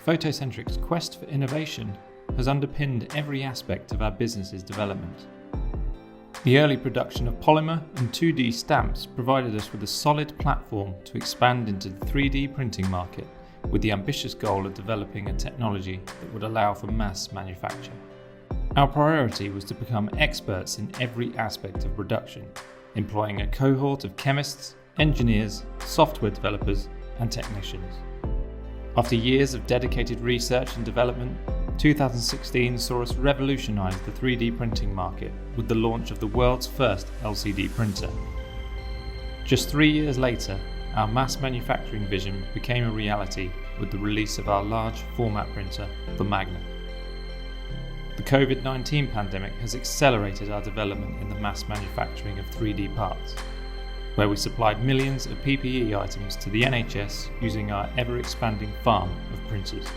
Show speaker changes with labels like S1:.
S1: Photocentric's quest for innovation has underpinned every aspect of our business's development. The early production of polymer and 2D stamps provided us with a solid platform to expand into the 3D printing market, with the ambitious goal of developing a technology that would allow for mass manufacture. Our priority was to become experts in every aspect of production, employing a cohort of chemists, engineers, software developers, and technicians. After years of dedicated research and development, 2016 saw us revolutionize the 3D printing market with the launch of the world's first LCD printer. Just 3 years later, our mass manufacturing vision became a reality with the release of our large format printer, the Magna. The COVID-19 pandemic has accelerated our development in the mass manufacturing of 3D parts, where we supplied millions of PPE items to the NHS using our ever-expanding farm of printers.